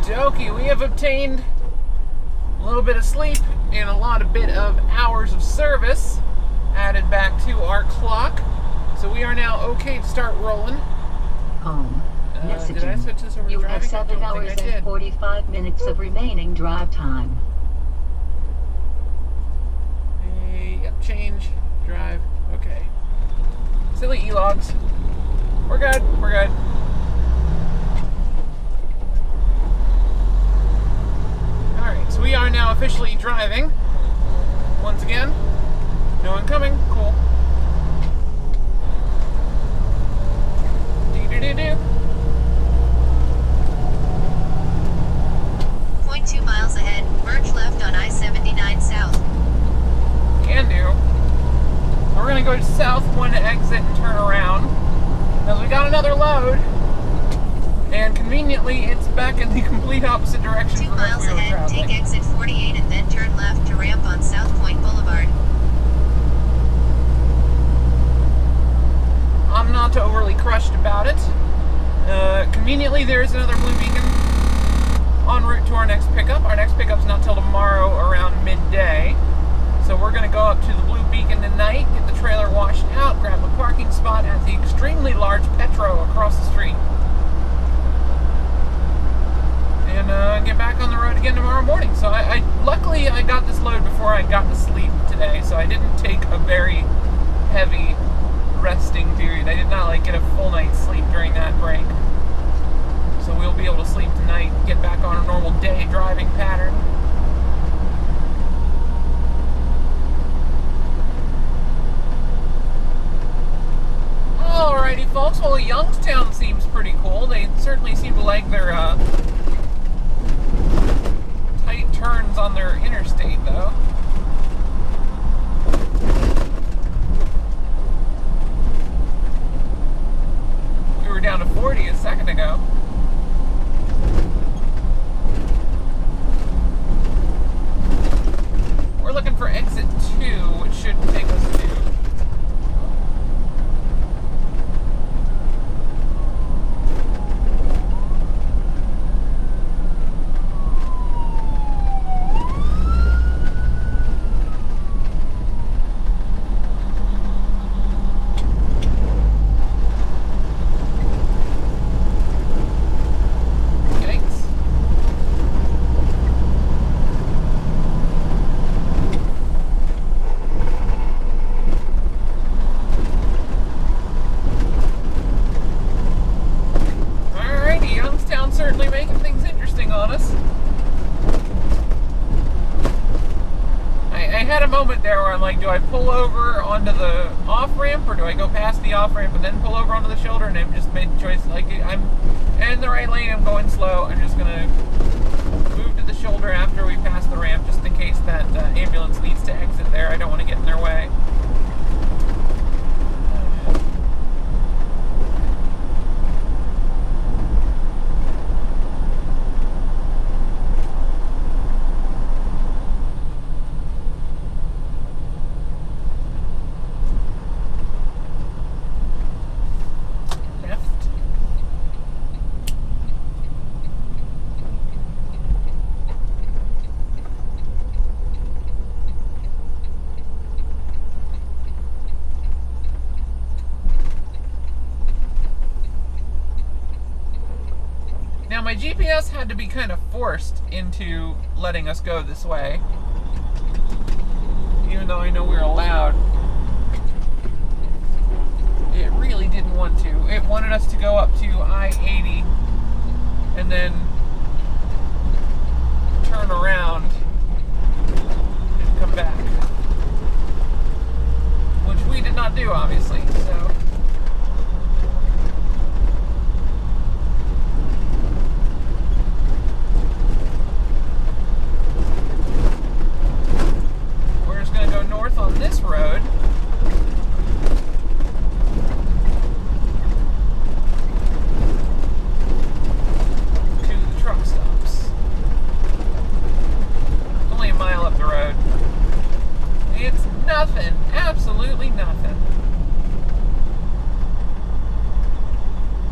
dokie, we have obtained a little bit of sleep and a bit of hours of service added back to our clock. So we are now okay to start rolling. Home. Messaging. Did I switch this over to you driving? have 7 hours and 45 minutes of remaining drive time. Yep, change, drive, okay. Silly e-logs. We're good, we're good. Alright, so we are now officially driving. Once again, no one coming, cool. Do-do-do-do. 0.2 miles ahead, merge left on I-79 South. Can do. We're going to go south, one exit, and turn around. Because we got another load. And conveniently, it's back in the complete opposite direction 2 from where miles we were ahead, traveling. take exit 48 and then turn left to ramp on South Point Boulevard. I'm not overly crushed about it. Conveniently, there is another blue beacon en route to our next pickup. Our next pickup's not till tomorrow around midday. So we're going to go up to the blue beacon tonight, get the trailer washed out, grab a parking spot at the extremely large Petro across the street. And get back on the road again tomorrow morning. So luckily I got this load before I got to sleep today, so I didn't take a very heavy resting period. I did not get a full night's sleep during that break. So we'll be able to sleep tonight, get back on a normal day driving pattern. Alrighty folks, well Youngstown seems pretty cool. They certainly seem to like their tight turns on their interstate though. We were down to 40 a second ago. We're looking for exit 2, which should take us to do I pull over onto the off-ramp, or do I go past the off-ramp and then pull over onto the shoulder? And I've just made the choice, I'm in the right lane, I'm going slow, I'm just gonna move to the shoulder after we pass the ramp, just in case that ambulance needs to exit there. I don't want to get in their way. My GPS had to be kind of forced into letting us go this way, even though I know we're allowed. It really didn't want to. It wanted us to go up to I-80 and then turn around and come back, which we did not do, obviously. So. North on this road to the truck stops. Only a mile up the road. It's nothing, absolutely nothing.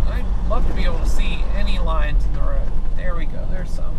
I'd love to be able to see any lines in the road. There we go, there's some.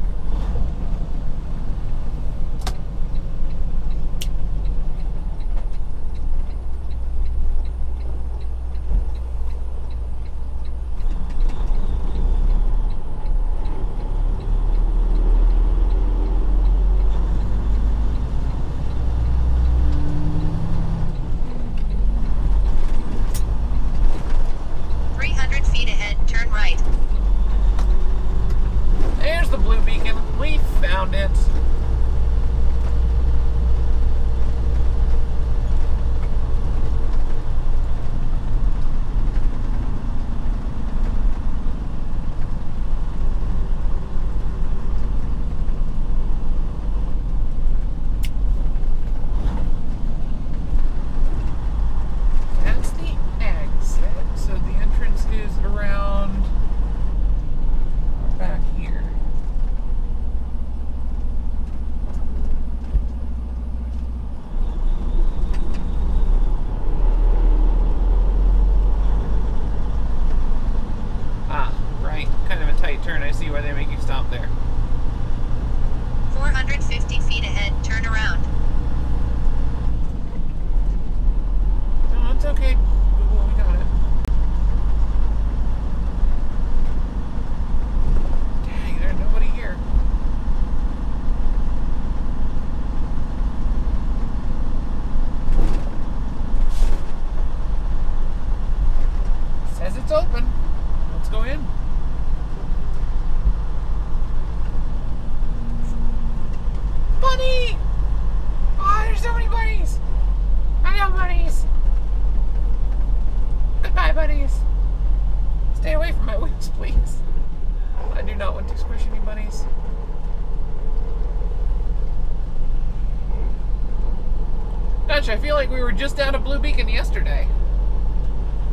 much. I feel like we were just out of Blue Beacon yesterday.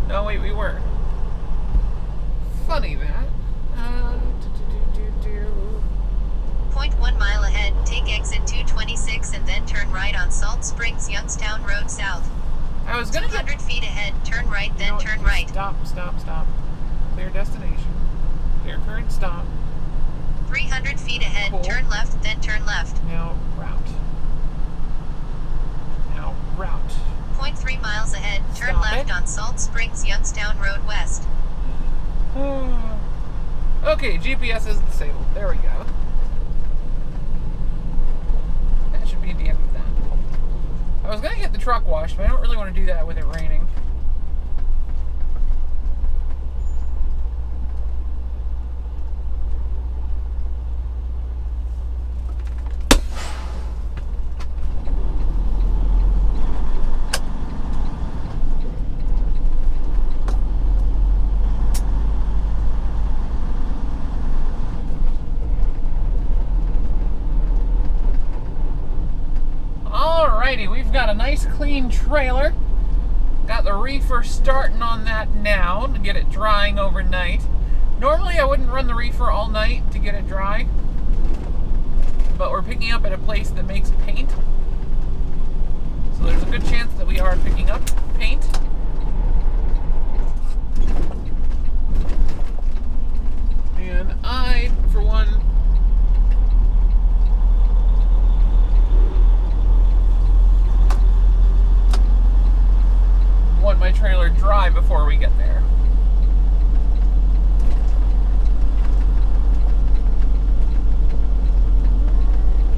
No, wait, we weren't. Funny that. 0.1 mile ahead, take exit 226 and then turn right on Salt Springs Youngstown Road South. I was gonna 200 feet ahead, turn right, then turn right. Stop. Clear destination. Clear current stop. 300 feet ahead, Cool. turn left, then turn left. Now route. 0.3 miles ahead, turn Stop left it. on Salt Springs Youngstown Road West. Okay, GPS is disabled. There we go. That should be the end of that. I was going to get the truck washed, but I don't really want to do that with it raining. We've got a nice clean trailer. Got the reefer starting on that now to get it drying overnight. Normally I wouldn't run the reefer all night to get it dry, but we're picking up at a place that makes paint. So there's a good chance that we are picking up paint. And I, for one, want my trailer dry before we get there.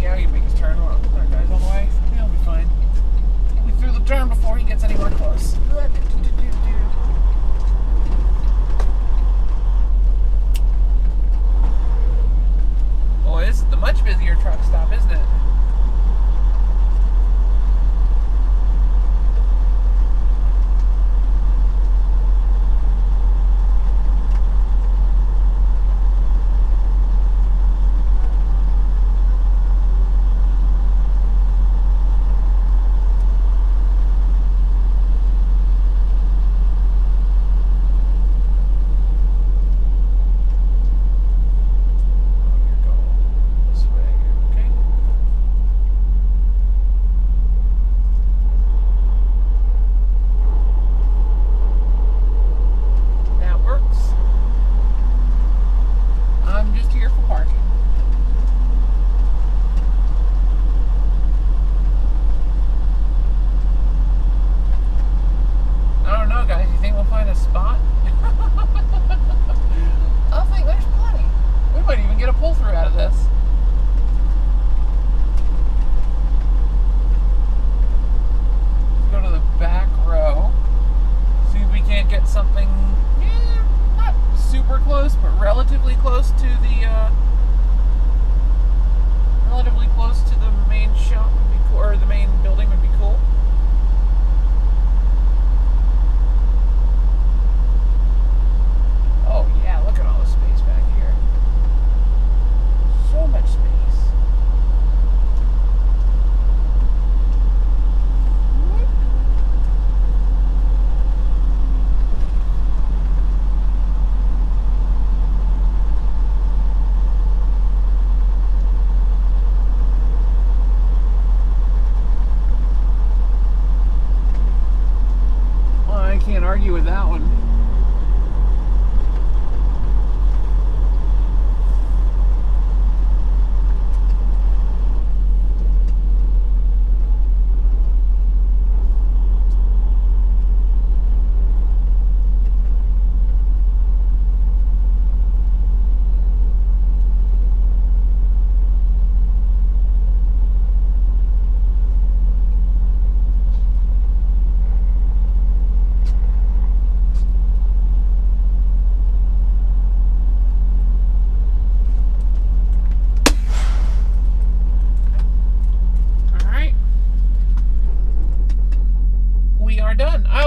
Yeah, you make his turn. That guy's on the way. He'll be fine. We threw the turn before he gets anywhere close. Boy, this is the much busier truck stop, isn't it? Argue with that one.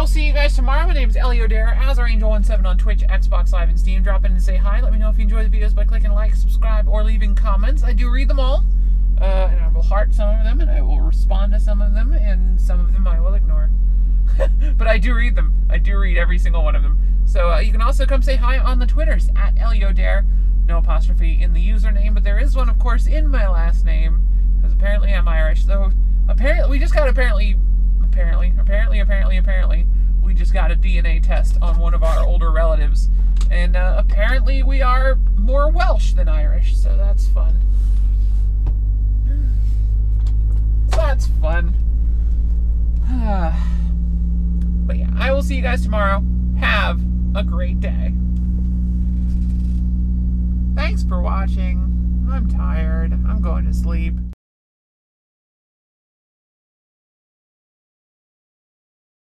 See you guys tomorrow. My name is Ellie O'Dara, AzarAngel17 on Twitch, Xbox Live, and Steam. Drop in and say hi. Let me know if you enjoy the videos by clicking like, subscribe, or leaving comments. I do read them all. And I'm will heart some of them, and I will respond to some of them, and some of them I will ignore. But I do read them. I do read every single one of them. So you can also come say hi on the Twitters, at ElioDare. No apostrophe in the username, but there is one, of course, in my last name, because apparently I'm Irish. So apparently, we just got apparently, we just got a DNA test on one of our older relatives. And apparently we are more Welsh than Irish, so that's fun. So that's fun. But yeah, I will see you guys tomorrow. Have a great day. Thanks for watching. I'm tired. I'm going to sleep.